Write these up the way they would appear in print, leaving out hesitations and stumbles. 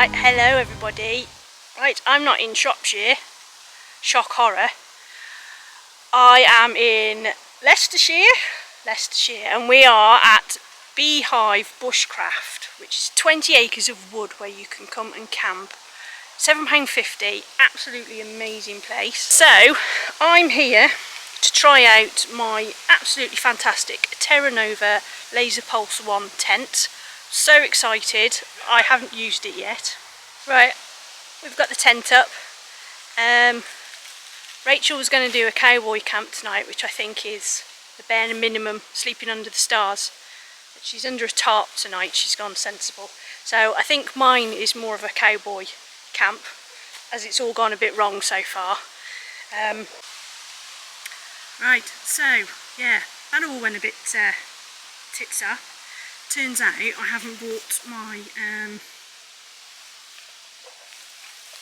Right, hello everybody. Right, I'm not in Shropshire, shock horror. I am in Leicestershire, and we are at Beehive Bushcraft, which is 20 acres of wood where you can come and camp. £7.50, absolutely amazing place. So, I'm here to try out my absolutely fantastic Terra Laser Pulse 1 tent. So excited, I haven't used it yet. Right, we've got the tent up. Rachel was going to do a cowboy camp tonight, which I think is the bare minimum, sleeping under the stars. But she's under a tarp tonight, she's gone sensible. So I think mine is more of a cowboy camp, as it's all gone a bit wrong so far. Right, so yeah, that all went a bit tits up. Turns out I haven't bought my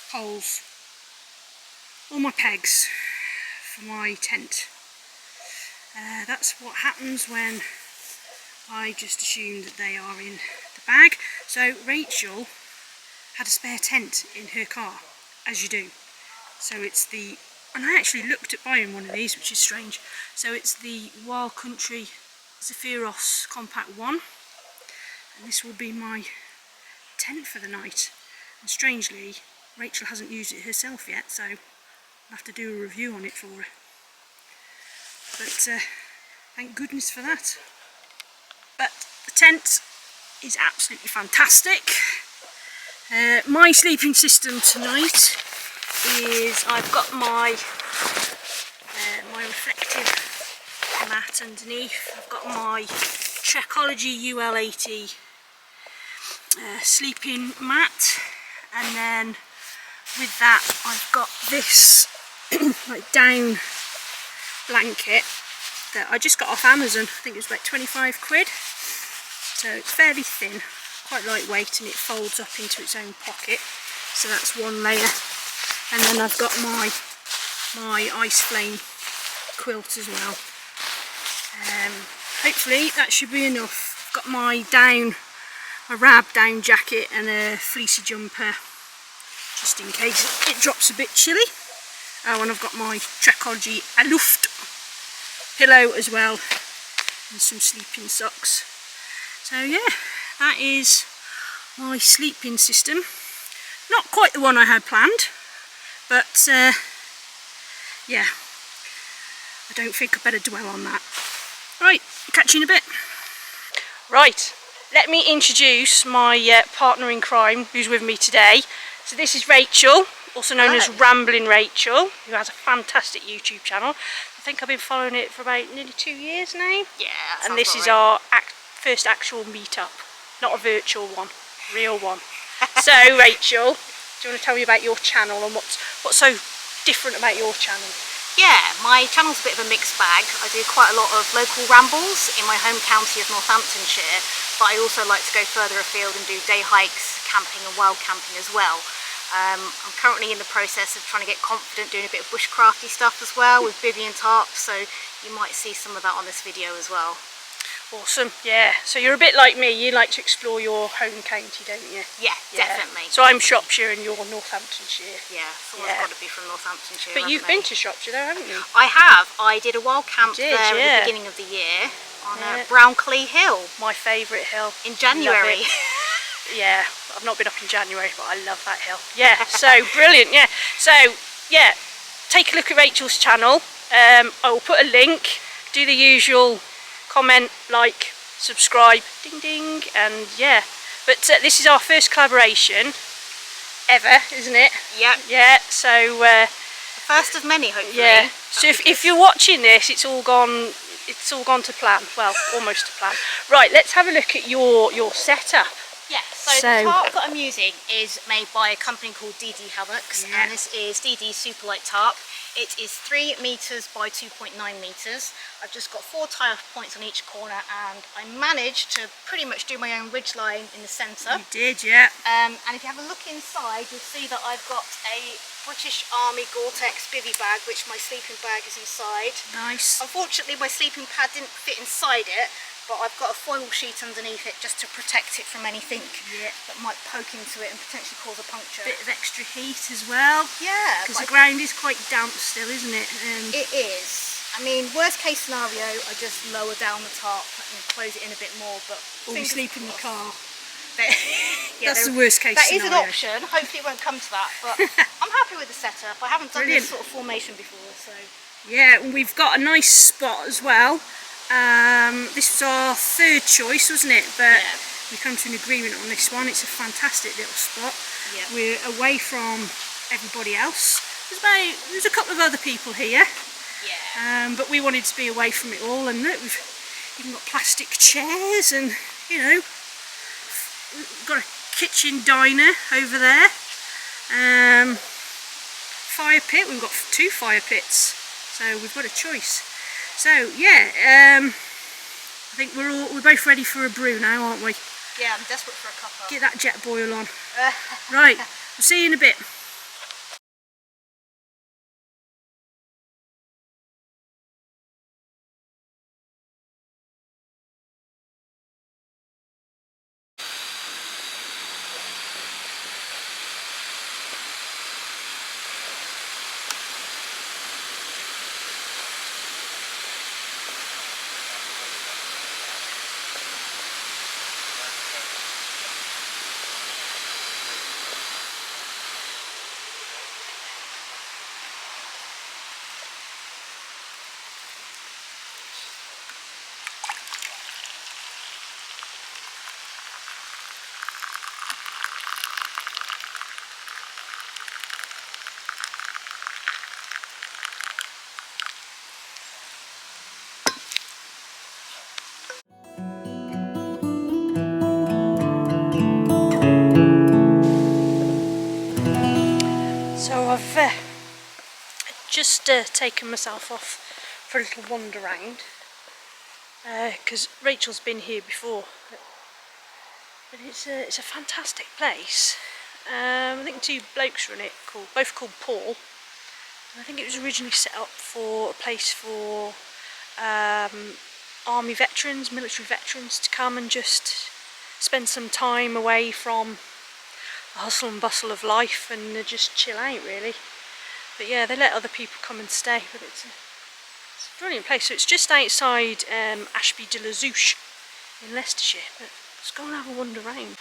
poles or my pegs for my tent. That's what happens when I just assume that they are in the bag. So Rachel had a spare tent in her car, as you do. So it's the, and I actually looked at buying one of these, which is strange. So it's the Wild Country Zephyros Compact 1. And this will be my tent for the night. And strangely, Rachel hasn't used it herself yet, so I'll have to do a review on it for her. But thank goodness for that. But the tent is absolutely fantastic. My sleeping system tonight is, I've got my my reflective mat underneath. I've got my Trekology UL80 sleeping mat, and then with that I've got this like down blanket that I just got off Amazon. I think it was about 25 quid. So it's fairly thin, quite lightweight, and it folds up into its own pocket. So that's one layer. And then I've got my ice flame quilt as well. Hopefully that should be enough. I've got my rab down jacket and a fleecy jumper, just in case it drops a bit chilly. Oh, and I've got my Trekology Luft pillow as well, and some sleeping socks. So yeah, that is my sleeping system. Not quite the one I had planned, but yeah, I don't think I better dwell on that. Right, catch you in a bit. Right, let me introduce my partner in crime who's with me today. So this is Rachel, also known as Rambling Rachel, who has a fantastic YouTube channel. I think I've been following it for about nearly 2 years now. Yeah, and this is our first actual meetup, not a virtual one, real one. So Rachel, do you want to tell me about your channel and what's so different about your channel? Yeah, my channel's a bit of a mixed bag. I do quite a lot of local rambles in my home county of Northamptonshire, but I also like to go further afield and do day hikes, camping and wild camping as well. I'm currently in the process of trying to get confident doing a bit of bushcrafty stuff as well with bivvy and tarps, so you might see some of that on this video as well. Awesome, yeah. So you're a bit like me, you like to explore your home county, don't you? Yeah, definitely. So I'm Shropshire and you're Northamptonshire. Yeah, someone's got to be from Northamptonshire. But you've been to Shropshire though, haven't you? I have. I did a wild camp there at the beginning of the year on Brownclea Hill. My favourite hill. In January. Yeah, I've not been up in January, but I love that hill. Yeah, so brilliant, yeah. So, yeah, take a look at Rachel's channel. I will put a link, do the usual comment, like, subscribe, ding ding, and yeah. But this is our first collaboration ever, isn't it? Yep. Yeah, so the first of many, hopefully. Yeah. So if you're watching this, it's all gone to plan. Well, almost to plan. Right, let's have a look at your setup. Yeah, so the tarp that I'm using is made by a company called DD Hammocks, and this is DD Super Light Tarp. It is 3 metres by 2.9 metres. I've just got 4 tie off points on each corner, and I managed to pretty much do my own ridge line in the centre. You did, yeah. And if you have a look inside, you'll see that I've got a British Army Gore-Tex bivvy bag, which my sleeping bag is inside. Nice. Unfortunately, my sleeping pad didn't fit inside it, but I've got a foil sheet underneath it just to protect it from anything that might poke into it and potentially cause a puncture. Bit of extra heat as well. Yeah. Because the ground is quite damp still, isn't it? It is. I mean, worst case scenario, I just lower down the tarp and close it in a bit more, but... Or we sleep in the car. Yeah, that's the worst case scenario. That is an option. Hopefully it won't come to that, but I'm happy with the setup. I haven't done this sort of formation before, so... Yeah, and we've got a nice spot as well. This was our third choice, wasn't it? But we come to an agreement on this one. It's a fantastic little spot. Yeah. We're away from everybody else. There's a couple of other people here. Yeah. But we wanted to be away from it all, and look, we've even got plastic chairs, and you know, we've got a kitchen diner over there. Fire pit. We've got 2 fire pits. So we've got a choice. So yeah, I think we're both ready for a brew now, aren't we? Yeah, I'm desperate for a cuppa. Get that jet boil on. Right, we'll see you in a bit. So I've just taken myself off for a little wander round because Rachel's been here before, but it's a fantastic place. I think 2 blokes run it, both called Paul, and I think it was originally set up for a place for army veterans, military veterans to come and just spend some time away from the hustle and bustle of life and just chill out really. But yeah, they let other people come and stay, but it's a brilliant place. So it's just outside Ashby de la Zouche in Leicestershire, but let's go and have a wander round.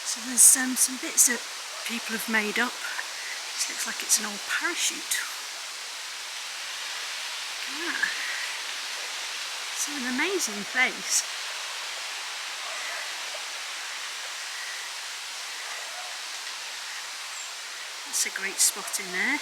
So there's some bits that people have made up. This looks like it's an old parachute. Ah, it's an amazing place. That's a great spot in there.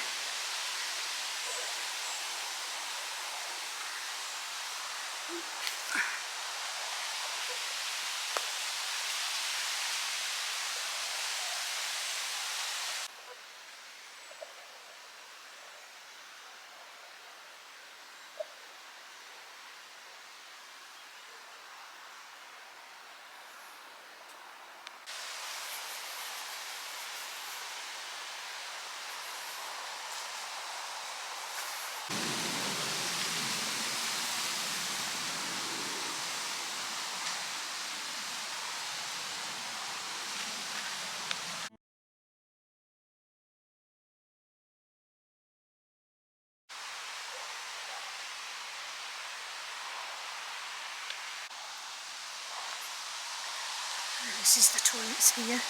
This is the toilets here.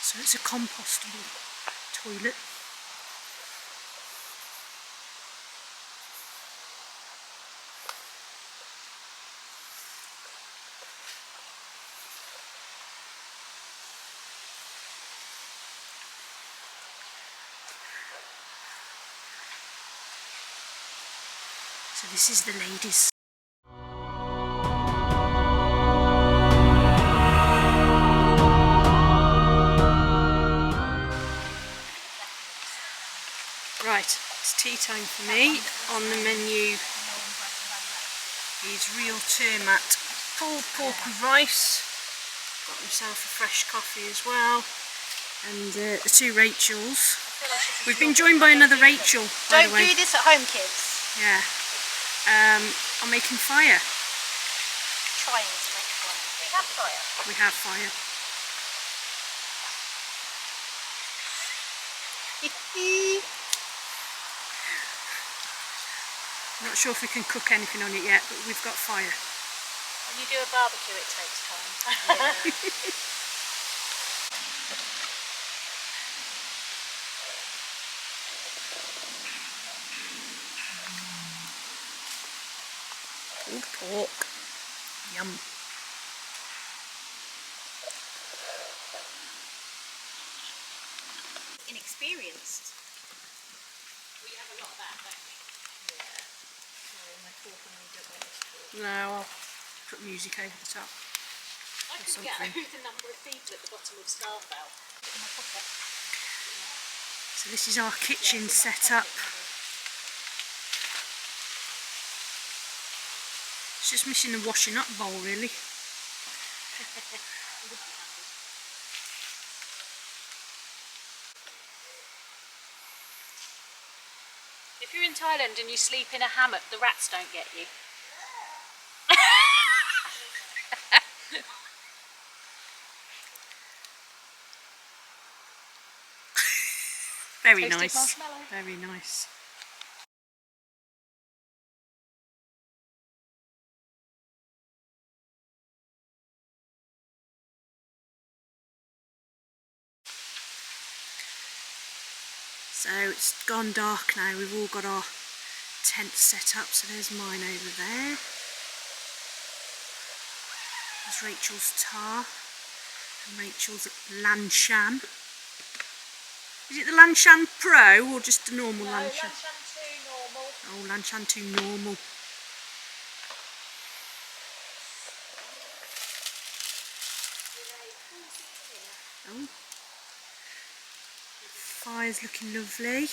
So it's a compostable toilet. So this is the ladies' Right, it's tea time for me. On the menu is real Termat pulled pork with rice. Got myself a fresh coffee as well. And the two Rachels. We've been joined by another Rachel, by the way. Don't do this at home, kids. Yeah. I'm making fire. Trying to make fire. We have fire. We have fire. I'm not sure if we can cook anything on it yet, but we've got fire. When you do a barbecue, it takes time. Pulled pork. Yum. Inexperienced. We have a lot of that, don't we? Yeah. Sorry, my fork and I don't want to talk. No, I'll put music over the top. I could get the number of people at the bottom of staff out in my pocket. So this is our kitchen setup. It's just missing the washing up bowl, really. If you're in Thailand and you sleep in a hammock, the rats don't get you. Very Toasted nice. marshmallow. Very nice. So it's gone dark now. We've all got our tents set up. So there's mine over there. There's Rachel's tar and Rachel's Lanshan. Is it the Lanshan Pro or just the normal Lanshan? No, Lanshan 2 normal. Oh, Lanshan 2 normal. Oh. Fire's looking lovely.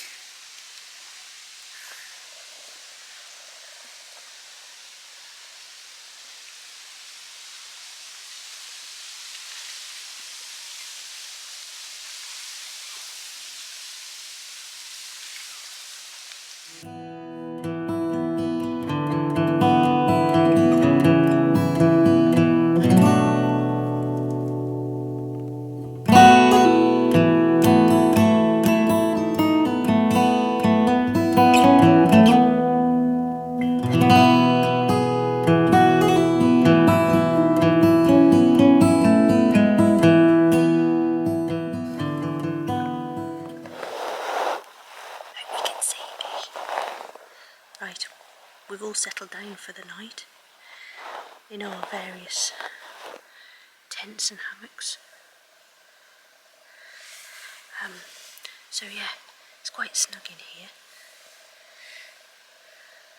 Right, we've all settled down for the night in our various tents and hammocks. So yeah, it's quite snug in here.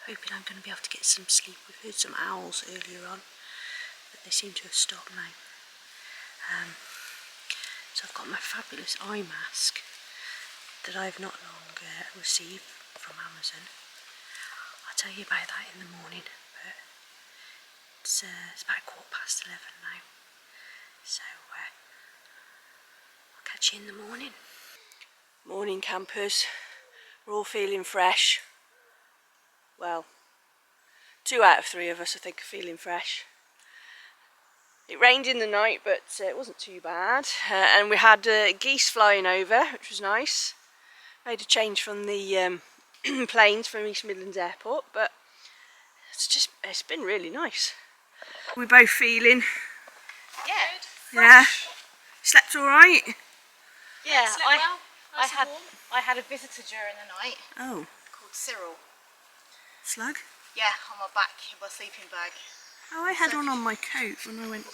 Hoping I'm going to be able to get some sleep. We've heard some owls earlier on, but they seem to have stopped now. So I've got my fabulous eye mask that I've not long received from Amazon. I'll tell you about that in the morning, but it's about 11:15 now, so I'll catch you in the morning. Morning campers, we're all feeling fresh. Well, 2 out of 3 of us I think are feeling fresh. It rained in the night, but it wasn't too bad, and we had geese flying over, which was nice. Made a change from the planes from East Midlands Airport, but it's been really nice. We're both feeling. Yeah. Yeah. Slept all right. Yeah. Slept well, nice and warm. I had a visitor during the night Oh, called Cyril. slug. Yeah, on my back in my sleeping bag. Oh, I had one on my coat when I went.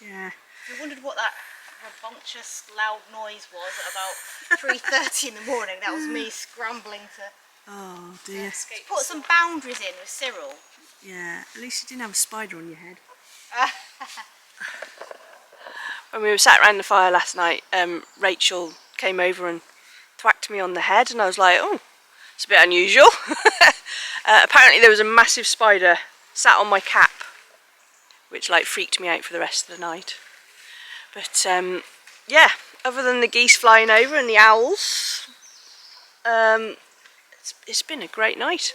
Yeah. If you wondered what that rambunctious loud noise was at about 3:30 in the morning, that was me scrambling to Oh dear. put some boundaries in with Cyril. Yeah. At least you didn't have a spider on your head. When we were sat around the fire last night, Rachel came over and thwacked me on the head, and I was like, oh, It's a bit unusual. Apparently there was a massive spider sat on my cap, which like freaked me out for the rest of the night. But yeah, other than the geese flying over and the owls, it's been a great night.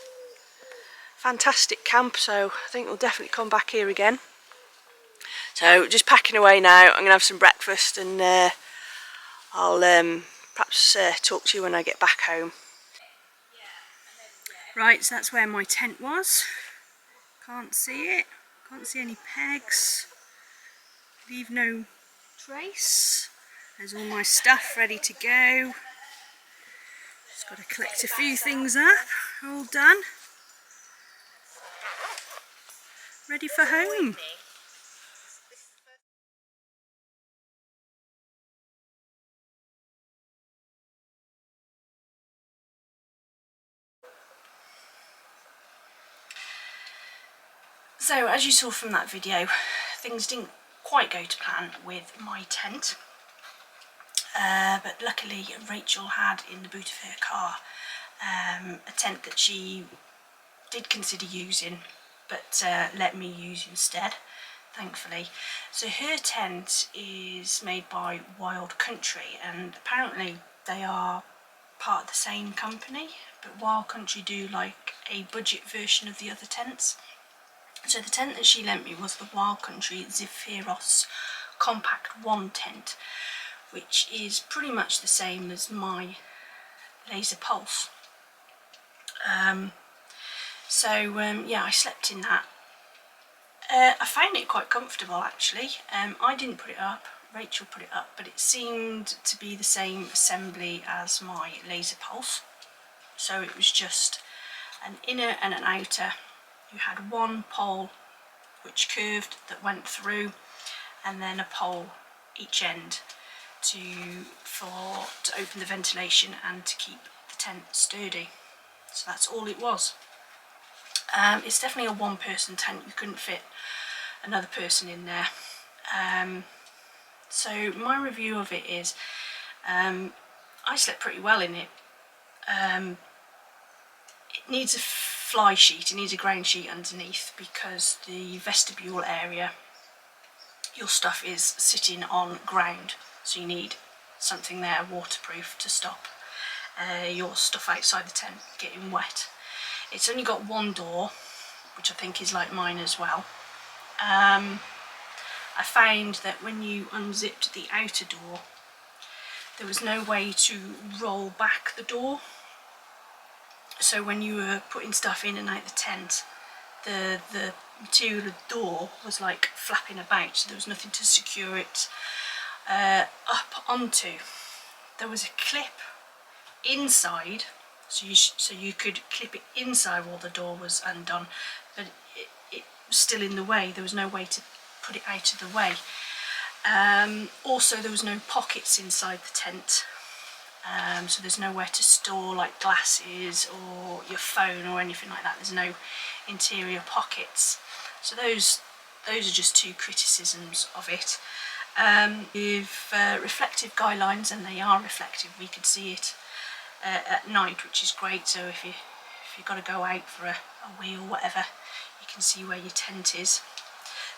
Fantastic camp, so I think we'll definitely come back here again. So just packing away now. I'm gonna have some breakfast and I'll perhaps talk to you when I get back home. Right, so that's where my tent was. Can't see it. Can't see any pegs. Leave no trace. There's all my stuff ready to go. Just got to collect a few things up. All done. Ready for home. So as you saw from that video, things didn't quite go to plan with my tent. But luckily Rachel had in the boot of her car a tent that she did consider using, but let me use instead, thankfully. So her tent is made by Wild Country, and apparently they are part of the same company, but Wild Country do like a budget version of the other tents. So the tent that she lent me was the Wild Country Zephyros Compact 1 tent, which is pretty much the same as my Laser Pulse. Yeah, I slept in that. I found it quite comfortable actually. I didn't put it up, Rachel put it up, but it seemed to be the same assembly as my Laser Pulse. So it was just an inner and an outer. You had one pole which curved that went through, and then a pole each end to open the ventilation and to keep the tent sturdy. So that's all it was. It's definitely a one-person tent. You couldn't fit another person in there. So my review of it is, I slept pretty well in it. It needs a fly sheet, it needs a ground sheet underneath, because the vestibule area, your stuff is sitting on ground, so you need something there waterproof to stop your stuff outside the tent getting wet. It's only got one door, which I think is like mine as well. I found that when you unzipped the outer door, there was no way to roll back the door. So when you were putting stuff in and out the tent, the material of the door was like flapping about, so there was nothing to secure it up onto. There was a clip inside, so you could clip it inside while the door was undone, but it was still in the way. There was no way to put it out of the way. Also, there was no pockets inside the tent. So there's nowhere to store like glasses or your phone or anything like that. There's no interior pockets. So those are just two criticisms of it. With reflective guy lines, and they are reflective. We could see it at night, which is great. So if you've got to go out for a wee or whatever, you can see where your tent is.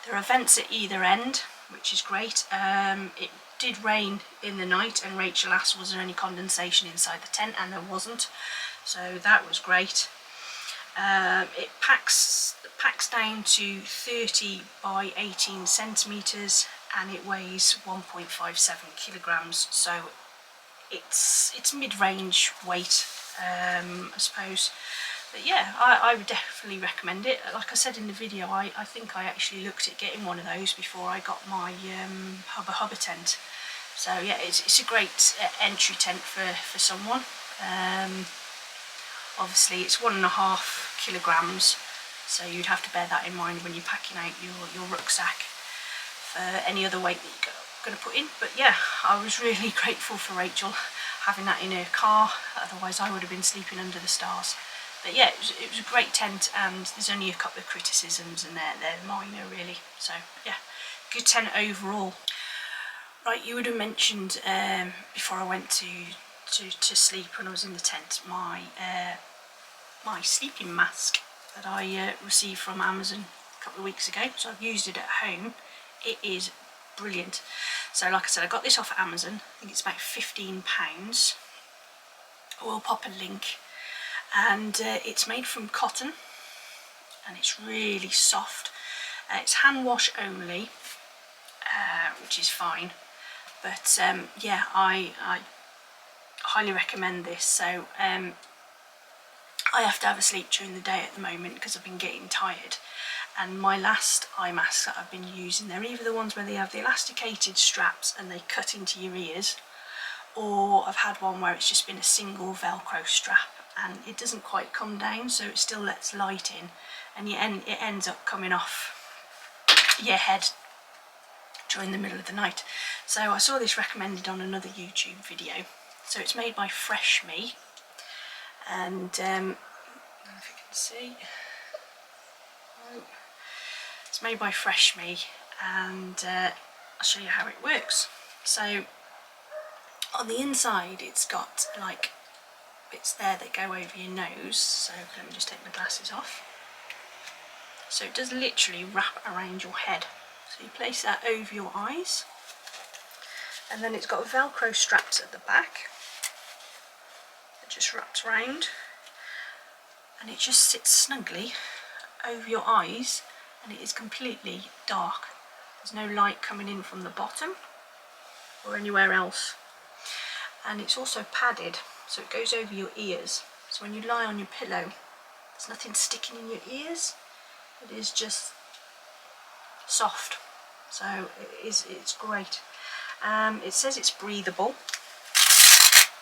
There are vents at either end, which is great. It did rain in the night, and Rachel asked was there any condensation inside the tent, and there wasn't, so that was great. It packs down to 30 by 18 centimetres, and it weighs 1.57 kilograms, so it's mid-range weight, I suppose. But yeah, I would definitely recommend it. Like I said in the video, I think I actually looked at getting one of those before I got my Hubba tent. So yeah, it's a great entry tent for someone. Obviously it's 1.5 kilograms, so you'd have to bear that in mind when you're packing out your rucksack for any other weight that you're going to put in. But yeah, I was really grateful for Rachel having that in her car, otherwise I would have been sleeping under the stars. But yeah, it was a great tent, and there's only a couple of criticisms, and they're minor really. So yeah, good tent overall. Right, you would have mentioned before I went to sleep when I was in the tent, my my sleeping mask that I received from Amazon a couple of weeks ago, so I've used it at home. It is brilliant. So like I said, I got this off Amazon. I think it's about £15. We'll pop a link. And it's made from cotton and it's really soft. It's hand wash only, which is fine, but yeah, I highly recommend this. So I have to have a sleep during the day at the moment because I've been getting tired, and my last eye masks that I've been using, they're either the ones where they have the elasticated straps and they cut into your ears, or I've had one where it's just been a single Velcro strap and it doesn't quite come down, so it still lets light in, and it ends up coming off your head during the middle of the night. So I saw this recommended on another YouTube video. So it's made by Fresh Me, and I don't know if you can see. Oh. It's made by Fresh Me, and I'll show you how it works. So on the inside it's got like bits there that go over your nose, so let me just take my glasses off. So it does literally wrap around your head, so you place that over your eyes, and then it's got Velcro straps at the back that just wraps around, and it just sits snugly over your eyes, and it is completely dark. There's no light coming in from the bottom or anywhere else, and it's also padded, so it goes over your ears, so when you lie on your pillow there's nothing sticking in your ears. It is just soft, so it's great. It says it's breathable,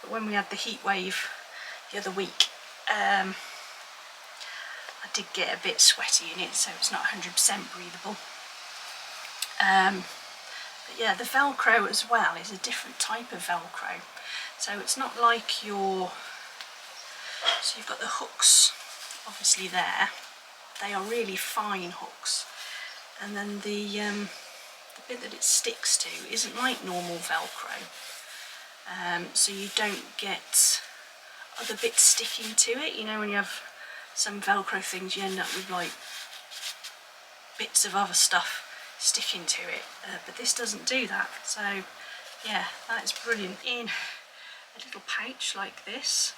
but when we had the heat wave the other week, I did get a bit sweaty in it, so it's not 100% breathable. But yeah, the Velcro as well is a different type of Velcro. So it's not like your, so you've got the hooks obviously there, they are really fine hooks, and then the bit that it sticks to isn't like normal Velcro, so you don't get other bits sticking to it. You know, when you have some Velcro things you end up with like bits of other stuff sticking to it, but this doesn't do that. So yeah, that is brilliant. In a little pouch like this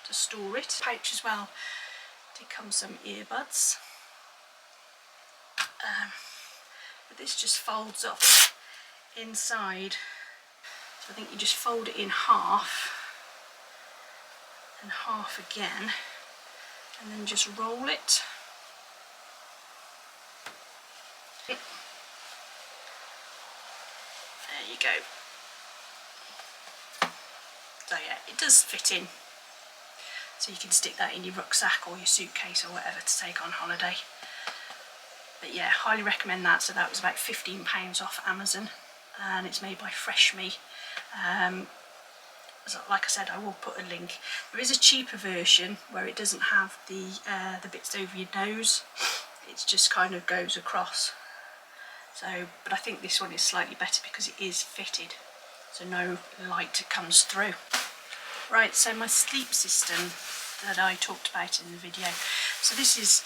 to store it. Pouch as well did come some earbuds, but this just folds up inside, so I think you just fold it in half and half again, and then just roll it. There you go. So yeah, it does fit in, so you can stick that in your rucksack or your suitcase or whatever to take on holiday. But yeah, highly recommend that. So that was about £15 off Amazon, and it's made by Fresh Me. So like I said, I will put a link. There is a cheaper version where it doesn't have the bits over your nose. It just kind of goes across. So, but I think this one is slightly better because it is fitted, so no light comes through. Right, so my sleep system that I talked about in the video. So this is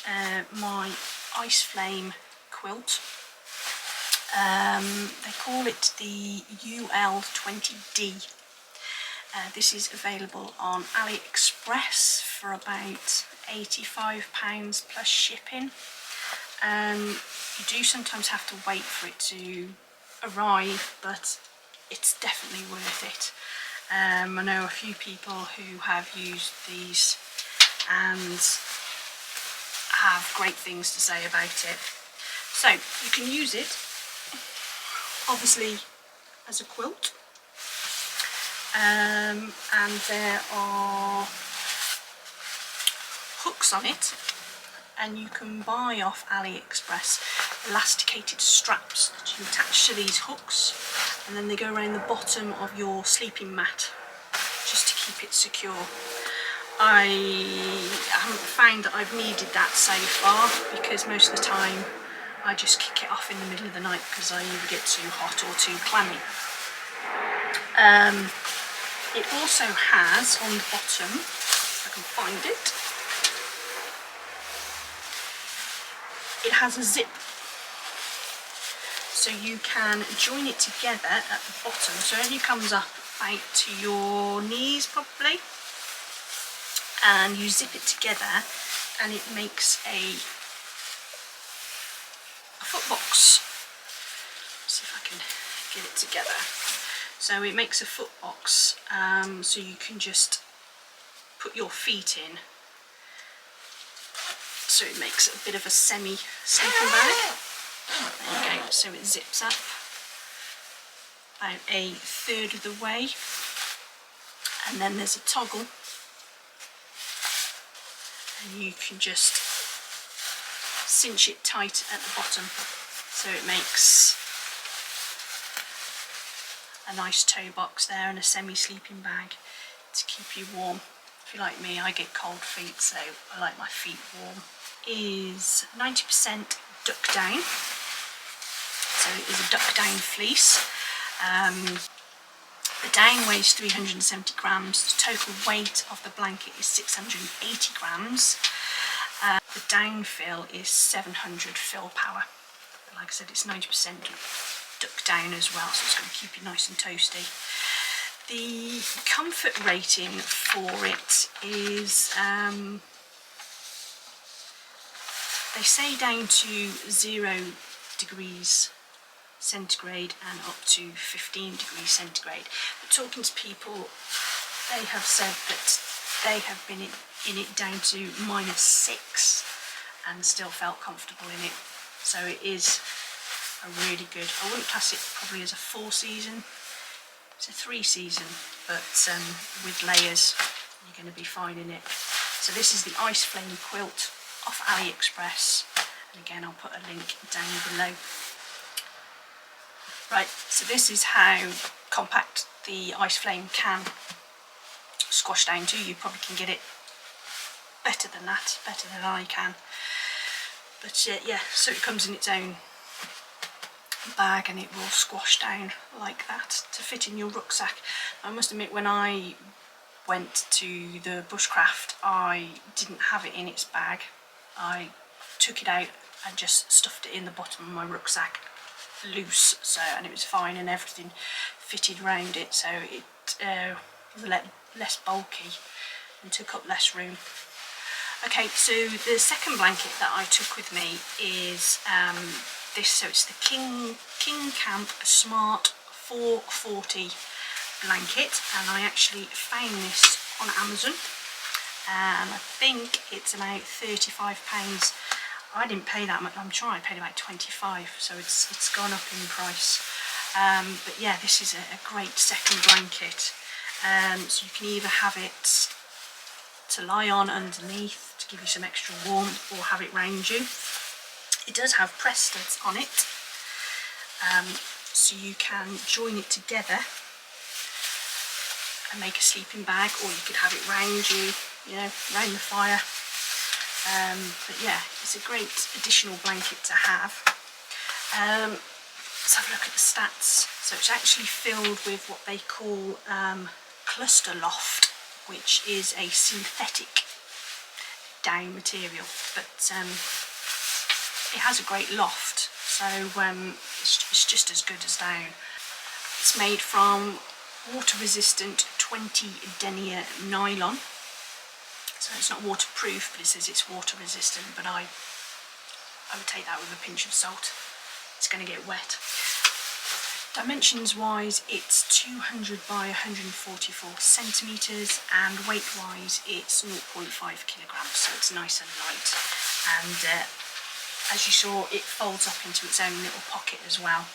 my Ice Flame Quilt. They call it the UL20D. This is available on AliExpress for about £85 plus shipping. You do sometimes have to wait for it to arrive, but it's definitely worth it. I know a few people who have used these and have great things to say about it. So you can use it obviously as a quilt, and there are hooks on it, and you can buy off AliExpress elasticated straps that you attach to these hooks, and then they go around the bottom of your sleeping mat just to keep it secure. I haven't found that I've needed that so far, because most of the time I just kick it off in the middle of the night because I either get too hot or too clammy. It also has on the bottom, if I can find it, it has a zip, so you can join it together at the bottom, so it only comes up about to your knees probably, and you zip it together and it makes a foot box. Let's see if I can get it together. So it makes a foot box, so you can just put your feet in. So it makes a bit of a semi sleeping bag. There you go, so it zips up about a third of the way, and then there's a toggle, and you can just cinch it tight at the bottom, so it makes a nice toe box there and a semi sleeping bag to keep you warm. If you're like me, I get cold feet, so I like my feet warm. Is 90% duck down, so it is a duck down fleece. The down weighs 370 grams, the total weight of the blanket is 680 grams. The down fill is 700 fill power. But like I said, it's 90% duck down as well, so it's going to keep you nice and toasty. The comfort rating for it is, they say down to 0 degrees centigrade and up to 15 degrees centigrade. But talking to people, they have said that they have been in it down to -6 and still felt comfortable in it. So it is a really good, I wouldn't class it probably as a 4 season, it's a 3 season, but with layers you're going to be fine in it. So this is the Ice Flame Quilt off AliExpress, and again I'll put a link down below. Right, so this is how compact the Ice Flame can squash down to. You probably can get it better than that, better than I can. But yeah, so it comes in its own bag and it will squash down like that to fit in your rucksack. I must admit, when I went to the bushcraft, I didn't have it in its bag. I took it out and just stuffed it in the bottom of my rucksack loose, so, and it was fine, and everything fitted around it, so it was less bulky and took up less room. Okay, so the second blanket that I took with me is this, so it's the King Camp Smart 440 blanket, and I actually found this on Amazon, and I think it's about £35. I didn't pay that much, I'm sure I paid about 25, so it's gone up in price. But yeah, this is a great second blanket. So you can either have it to lie on underneath to give you some extra warmth, or have it round you. It does have press studs on it, so you can join it together and make a sleeping bag, or you could have it round you, you know, round the fire. But yeah, it's a great additional blanket to have. Let's have a look at the stats. So it's actually filled with what they call cluster loft, which is a synthetic down material, but it has a great loft, so it's just as good as down. It's made from water resistant 20 denier nylon. So it's not waterproof, but it says it's water resistant, but I would take that with a pinch of salt. It's going to get wet. Dimensions wise, it's 200 by 144 centimetres, and weight wise it's 0.5 kilograms, so it's nice and light. And as you saw, it folds up into its own little pocket as well.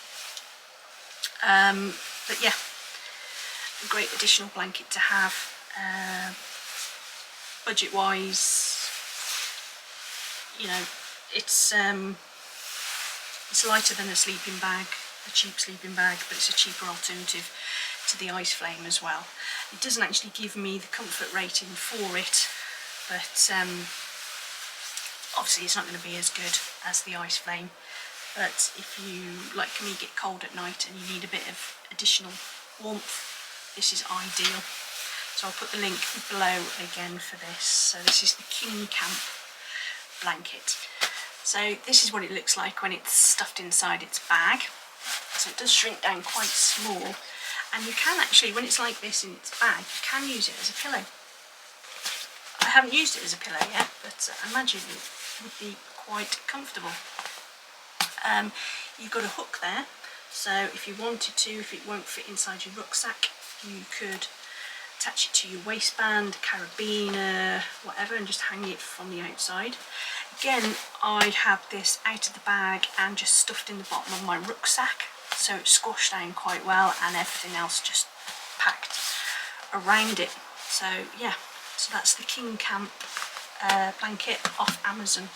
But yeah, a great additional blanket to have. Budget wise, you know, it's lighter than a sleeping bag, a cheap sleeping bag, but it's a cheaper alternative to the Ice Flame as well. It doesn't actually give me the comfort rating for it, but obviously it's not going to be as good as the Ice Flame. But if you, like me, get cold at night and you need a bit of additional warmth, this is ideal. So I'll put the link below again for this. So this is the King Camp blanket. So this is what it looks like when it's stuffed inside its bag. So it does shrink down quite small, and you can actually, when it's like this in its bag, you can use it as a pillow. I haven't used it as a pillow yet, but I imagine it would be quite comfortable. You've got a hook there, so if you wanted to, if it won't fit inside your rucksack, you could attach it to your waistband, carabiner, whatever, and just hang it from the outside. Again, I have this out of the bag and just stuffed in the bottom of my rucksack, so it's squashed down quite well, and everything else just packed around it. So yeah, so that's the King Camp blanket off Amazon.